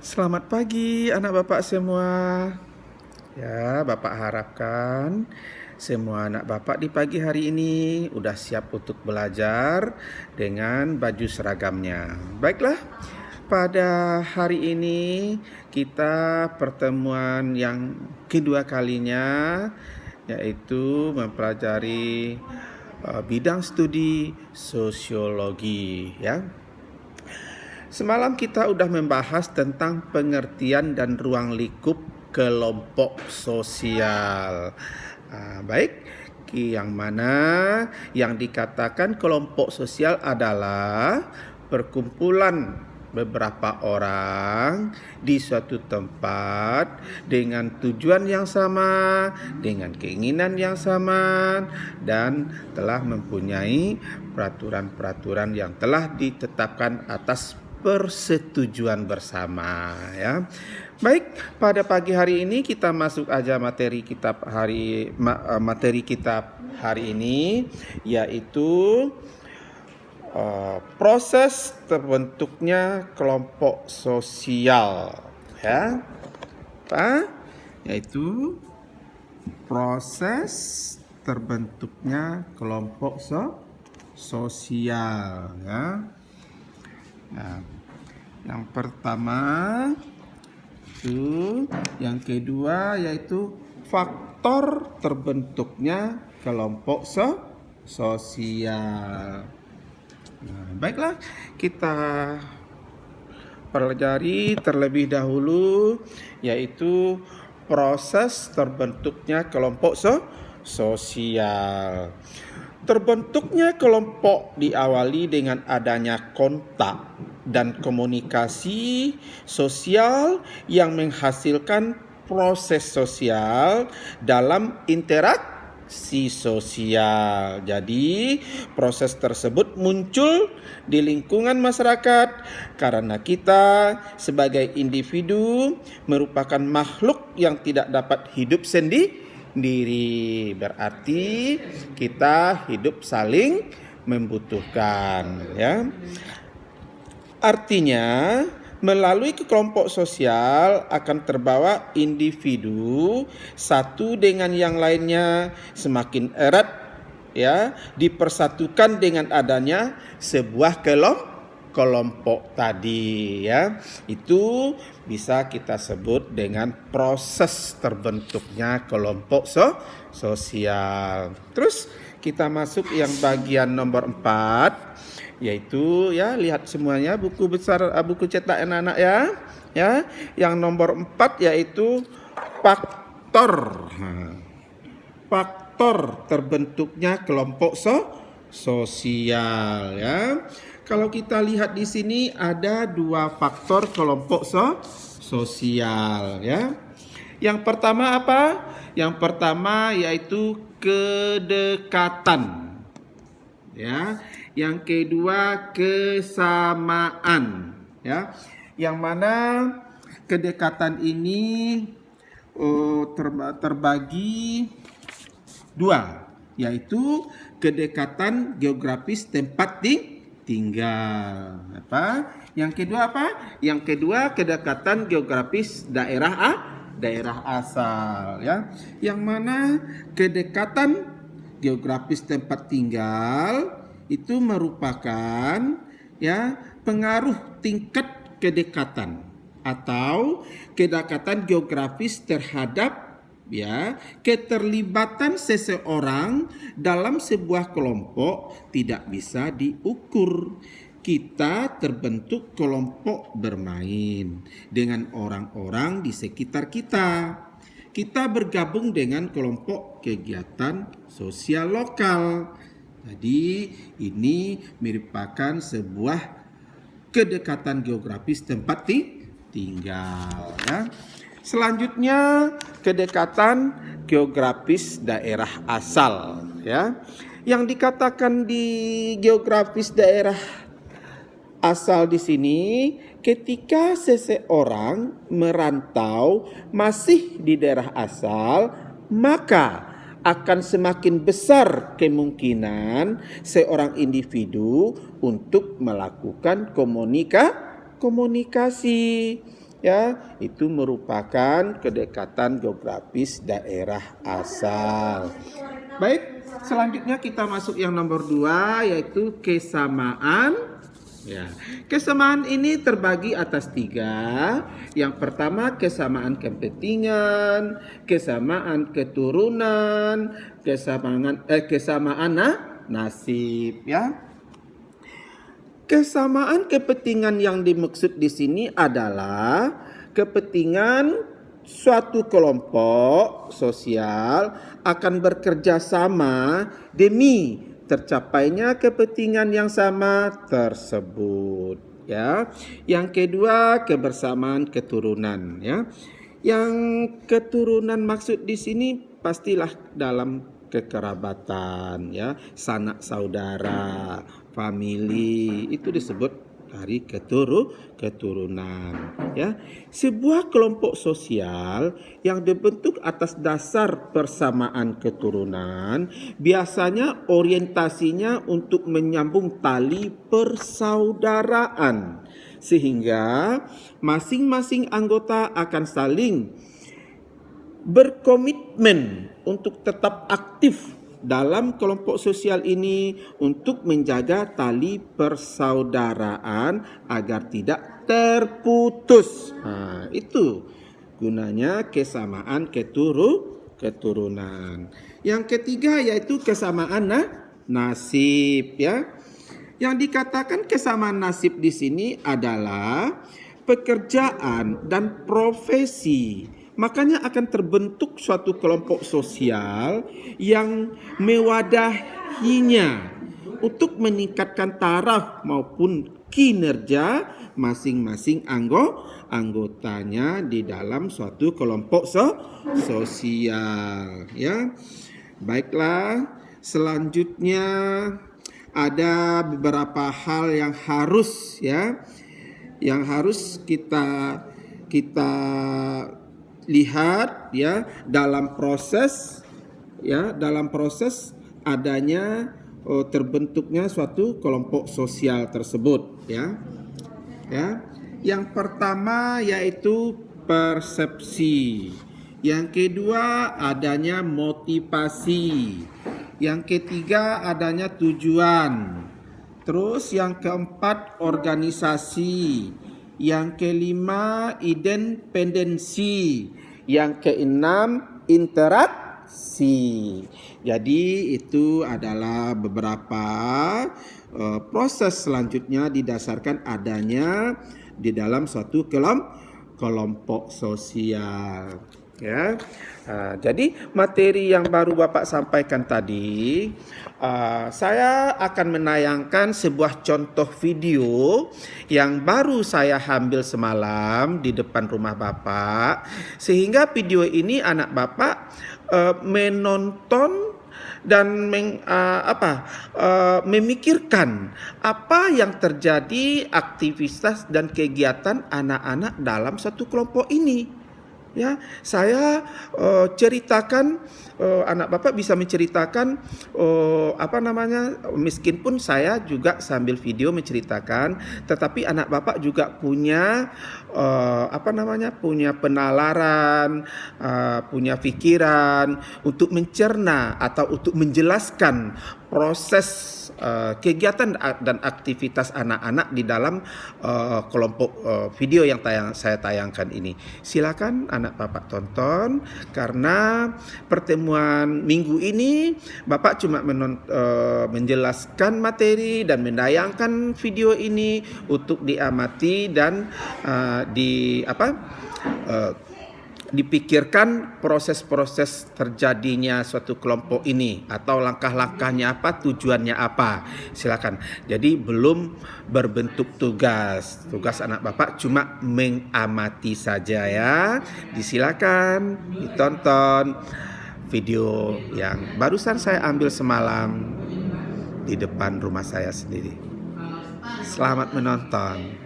Selamat pagi anak Bapak semua. Ya, Bapak harapkan semua anak Bapak di pagi hari ini udah siap untuk belajar dengan baju seragamnya. Baiklah, pada hari ini kita pertemuan yang kedua kalinya yaitu mempelajari bidang studi sosiologi ya. Semalam kita udah membahas tentang pengertian dan ruang lingkup kelompok sosial. Baik, yang mana yang dikatakan kelompok sosial adalah perkumpulan beberapa orang di suatu tempat dengan tujuan yang sama, dengan keinginan yang sama, dan telah mempunyai peraturan-peraturan yang telah ditetapkan atas persetujuan bersama ya. Baik, pada pagi hari ini kita masuk aja materi kitab hari ini, yaitu proses terbentuknya kelompok sosial ya. Yaitu proses terbentuknya kelompok sosial ya. Nah, yang pertama itu, yang kedua yaitu faktor terbentuknya kelompok sosial. Nah, baiklah, kita pelajari terlebih dahulu yaitu proses terbentuknya kelompok sosial. Terbentuknya kelompok diawali dengan adanya kontak dan komunikasi sosial yang menghasilkan proses sosial dalam interaksi sosial. Jadi, proses tersebut muncul di lingkungan masyarakat karena kita sebagai individu merupakan makhluk yang tidak dapat hidup sendiri. Berarti kita hidup saling membutuhkan ya. Artinya melalui kelompok sosial akan terbawa individu satu dengan yang lainnya semakin erat ya, dipersatukan dengan adanya sebuah kelompok tadi ya. Itu bisa kita sebut dengan proses terbentuknya kelompok sosial. Terus kita masuk yang bagian nomor 4, yaitu ya, lihat semuanya buku besar, buku cetak anak-anak ya. Yang nomor 4 yaitu faktor. Faktor terbentuknya kelompok sosial ya. Kalau kita lihat di sini ada 2 faktor kelompok sosial ya. Yang pertama apa? Yang pertama yaitu kedekatan. Ya. Yang kedua kesamaan ya. Yang mana kedekatan ini terbagi 2, yaitu kedekatan geografis tempat tinggal. Yang kedua apa? Yang kedua kedekatan geografis daerah asal ya. Yang mana kedekatan geografis tempat tinggal itu merupakan ya pengaruh tingkat kedekatan atau kedekatan geografis terhadap ya keterlibatan seseorang dalam sebuah kelompok tidak bisa diukur. Kita terbentuk kelompok bermain dengan orang-orang di sekitar kita. Kita bergabung dengan kelompok kegiatan sosial lokal. Jadi ini merupakan sebuah kedekatan geografis tempat tinggal ya. Selanjutnya kedekatan geografis daerah asal ya. Yang dikatakan di geografis daerah asal di sini ketika seseorang merantau masih di daerah asal, maka akan semakin besar kemungkinan seorang individu untuk melakukan komunikasi ya, itu merupakan kedekatan geografis daerah asal. Baik, selanjutnya kita masuk yang nomor 2, yaitu kesamaan. Ya, kesamaan ini terbagi atas 3. Yang pertama kesamaan kepentingan, kesamaan keturunan, kesamaan nasib, ya. Kesamaan kepentingan yang dimaksud di sini adalah kepentingan suatu kelompok sosial akan bekerja sama demi tercapainya kepentingan yang sama tersebut, ya. Yang kedua, kebersamaan keturunan, ya. Yang keturunan maksud di sini pastilah dalam kekerabatan, ya, sanak saudara, famili, itu disebut dari keturunan, ya. Sebuah kelompok sosial yang dibentuk atas dasar persamaan keturunan biasanya orientasinya untuk menyambung tali persaudaraan, sehingga masing-masing anggota akan saling berkomitmen untuk tetap aktif dalam kelompok sosial ini untuk menjaga tali persaudaraan agar tidak terputus. Nah, itu gunanya kesamaan keturunan. Yang ketiga yaitu kesamaan nasib, ya. Yang dikatakan kesamaan nasib di sini adalah pekerjaan dan profesi. Makanya akan terbentuk suatu kelompok sosial yang mewadahinya untuk meningkatkan taraf maupun kinerja masing-masing anggotanya di dalam suatu kelompok sosial, ya. Baiklah, selanjutnya ada beberapa hal yang harus, ya, yang harus kita lihat, ya, dalam proses adanya terbentuknya suatu kelompok sosial tersebut, ya. Yang pertama yaitu persepsi. Yang kedua adanya motivasi. Yang ketiga adanya tujuan. Terus yang keempat organisasi. Yang kelima independensi. Yang keenam interaksi. Jadi itu adalah beberapa proses selanjutnya didasarkan adanya di dalam suatu kelompok sosial, ya. Jadi materi yang baru Bapak sampaikan tadi, saya akan menayangkan sebuah contoh video yang baru saya ambil semalam di depan rumah Bapak, sehingga video ini anak Bapak menonton dan memikirkan apa yang terjadi aktivitas dan kegiatan anak-anak dalam satu kelompok ini. Ya, saya ceritakan, anak Bapak bisa menceritakan meskipun saya juga sambil video menceritakan, tetapi anak Bapak juga punya punya penalaran, punya pikiran untuk mencerna atau untuk menjelaskan proses kegiatan dan aktivitas anak-anak di dalam kelompok video yang saya tayangkan ini. Silakan anak Bapak tonton, karena pertemuan minggu ini Bapak cuma menjelaskan materi dan menayangkan video ini untuk diamati dan dipikirkan proses-proses terjadinya suatu kelompok ini, atau langkah-langkahnya apa, tujuannya apa. Silakan. Jadi belum berbentuk tugas anak Bapak cuma mengamati saja, ya. Disilakan ditonton video yang barusan saya ambil semalam di depan rumah saya sendiri. Selamat menonton.